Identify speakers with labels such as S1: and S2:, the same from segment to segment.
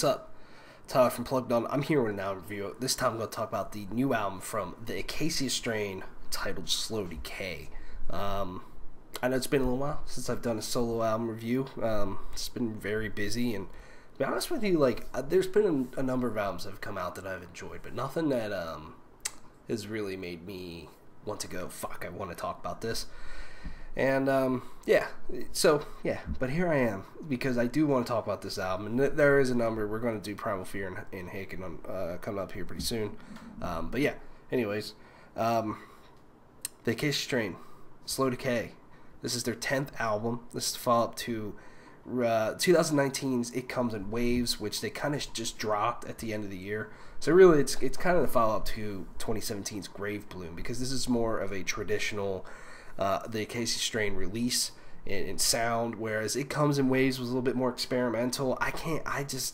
S1: what's up? Tyler from Plugged On. I'm here with an album review. This time I'm going to talk about the new album from the Acacia Strain titled Slow Decay. I know it's been a little while since I've done a solo album review. It's been very busy, and to be honest with you, there's been a number of albums that have come out that I've enjoyed, but nothing that has really made me want to go, fuck, I want to talk about this. And but here I am because I do want to talk about this album, and there is a number. We're going to do Primal Fear and Haken coming up here pretty soon. Anyways, the Acacia Strain, Slow Decay. This is their 10th album. This is the follow-up to 2019's It Comes in Waves, which they kind of just dropped at the end of the year. So really, it's kind of the follow-up to 2017's Grave Bloom, because this is more of a traditional the Acacia Strain release in sound, whereas It Comes in Waves was a little bit more experimental.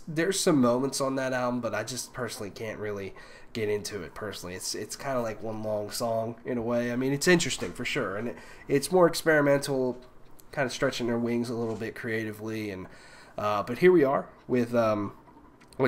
S1: There's some moments on that album, but I just personally can't really get into it personally. It's kind of like one long song in a way. I mean, it's interesting for sure, and it's more experimental, kind of stretching their wings a little bit creatively. And but here we are with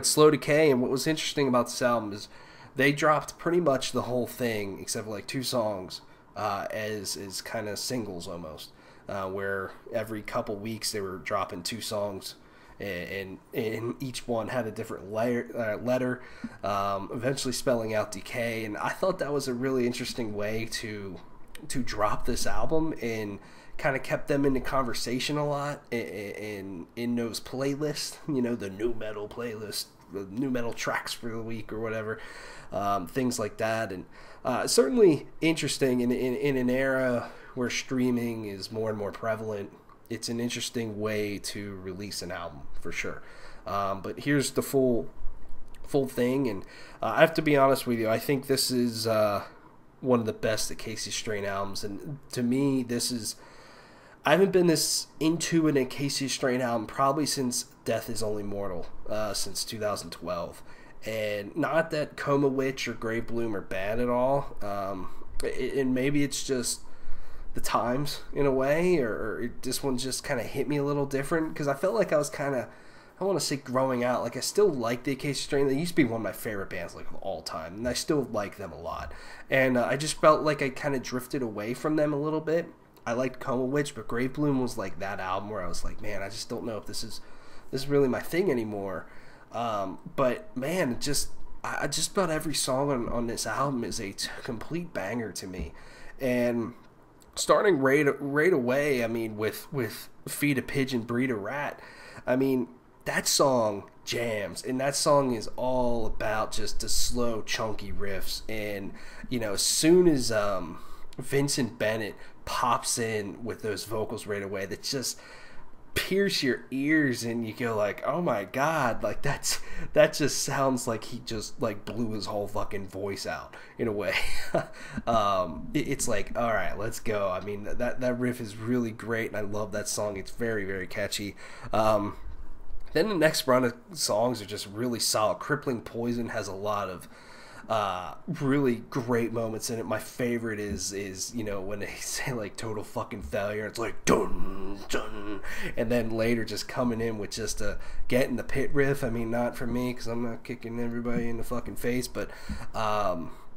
S1: Slow Decay, and what was interesting about this album is they dropped pretty much the whole thing except for like 2 songs as kind of singles almost, where every couple weeks they were dropping 2 songs, and each one had a different letter, eventually spelling out Decay. And I thought that was a really interesting way to drop this album, and kind of kept them in the conversation a lot in those playlists, the new metal playlist, the new metal tracks for the week or whatever, things like that. And certainly interesting in an era where streaming is more and more prevalent. It's an interesting way to release an album for sure. But here's the full thing, and I have to be honest with you, I think this is one of the best Acacia Strain albums, and to me I haven't been this into an Acacia Strain album probably since Death Is Only Mortal, since 2012. And not that Coma Witch or Grave Bloom are bad at all, and maybe it's just the times in a way, or this one just kind of hit me a little different, because I felt like I was kind of, I want to say growing out. Like, I still like the Acacia Strain. They used to be one of my favorite bands of all time, and I still like them a lot. And I just felt like I kind of drifted away from them a little bit. I liked Coma Witch, but Grave Bloom was like that album where I was like, man, I just don't know if this is really my thing anymore. But man, I just about every song on this album is a complete banger to me. And starting right away, I mean, with Feed a Pigeon, Breed a Rat, I mean, that song jams, and that song is all about just the slow, chunky riffs. And as soon as Vincent Bennett pops in with those vocals right away, that just pierce your ears, and you go like, oh my god, like that just sounds like he just like blew his whole fucking voice out in a way. It's like, all right, let's go. I mean, that riff is really great, and I love that song. It's very, very catchy. Then the next run of songs are just really solid. Crippling Poison has a lot of really great moments in it. My favorite is when they say like total fucking failure, it's like dun dun, and then later just coming in with just a Get in the Pit riff. I mean, not for me, because I'm not kicking everybody in the fucking face, but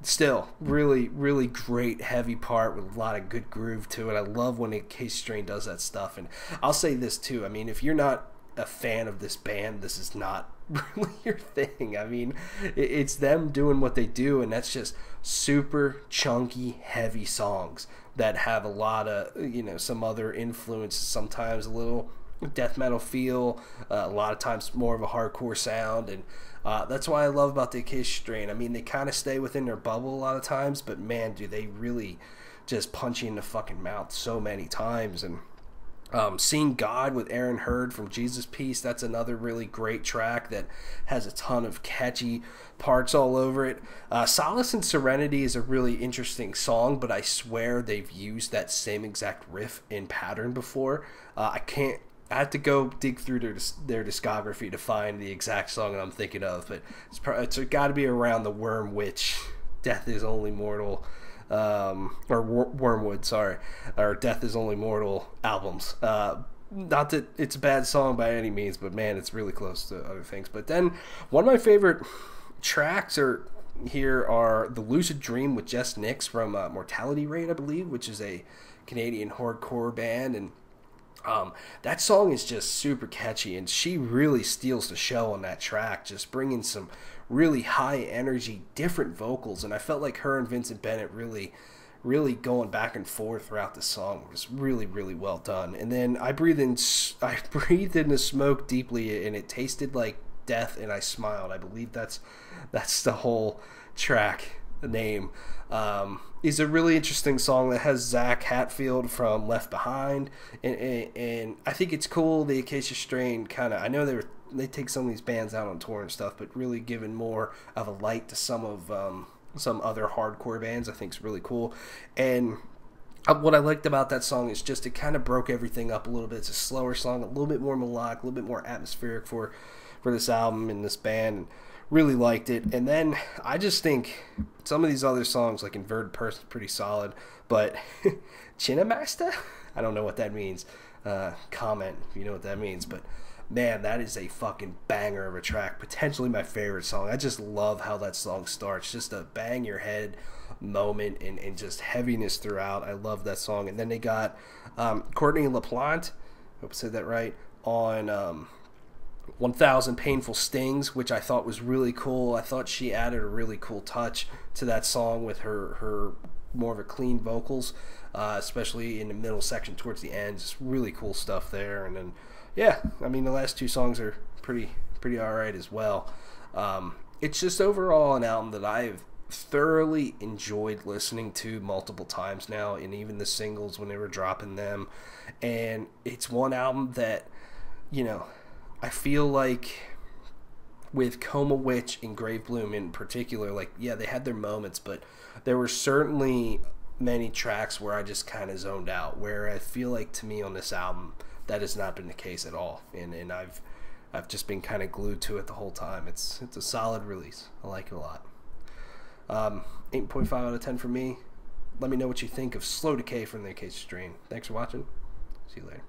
S1: still really, really great heavy part with a lot of good groove to it. I love when Acacia Strain does that stuff. And I'll say this too, I mean, if you're not a fan of this band, this is not really your thing. I mean, it's them doing what they do, and that's just super chunky, heavy songs that have a lot of some other influences, sometimes a little death metal feel, a lot of times more of a hardcore sound. And that's why I love about the Acacia Strain. I mean, they kind of stay within their bubble a lot of times, but man, do they really just punch you in the fucking mouth so many times. And Seeing God with Aaron Hurd from Jesus Piece, that's another really great track that has a ton of catchy parts all over it. Solace and Serenity is a really interesting song, but I swear they've used that same exact riff in pattern before. I have to go dig through their discography to find the exact song that I'm thinking of, but it's got to be around the Worm Witch, Death Is Only Mortal, or Wormwood, sorry, or Death Is Only Mortal albums. not that it's a bad song by any means, but man, it's really close to other things. But then one of my favorite tracks here are The Lucid Dream with Jess Nix from Mortality Rate, I believe, which is a Canadian hardcore band. And that song is just super catchy, and she really steals the show on that track, just bringing some really high energy, different vocals. And I felt like her and Vincent Bennett really going back and forth throughout the song was really, really well done. And then I breathed in the smoke deeply, and it tasted like death, and I smiled. I believe that's the whole track name. Is a really interesting song that has Zach Hatfield from Left Behind, and I think it's cool. The Acacia Strain kind of, I know they take some of these bands out on tour and stuff, but really giving more of a light to some other hardcore bands, I think is really cool. And what I liked about that song is just it kind of broke everything up a little bit. It's a slower song, a little bit more melodic, a little bit more atmospheric for this album and this band. And really liked it. And then I just think some of these other songs, like Inverted Person, pretty solid. But Chinamaster? I don't know what that means. Comment if you know what that means. But man, that is a fucking banger of a track. Potentially my favorite song. I just love how that song starts. Just a bang your head moment and just heaviness throughout. I love that song. And then they got Courtney LaPlante, I hope I said that right, on 1000 Painful Stings, which I thought was really cool. I thought she added a really cool touch to that song with her more of a clean vocals, especially in the middle section towards the end. Just really cool stuff there. And then, yeah, I mean, the last two songs are pretty alright as well. It's just overall an album that I've thoroughly enjoyed listening to multiple times now, and even the singles when they were dropping them. And it's one album that, you know, I feel like with Coma Witch and Grave Bloom in particular, like, yeah, they had their moments, but there were certainly many tracks where I just kind of zoned out, where I feel like to me on this album that has not been the case at all, and I've just been kind of glued to it the whole time. It's a solid release. I like it a lot. 8.5 out of 10 for me. Let me know what you think of Slow Decay from the Acacia Strain. Thanks for watching. See you later.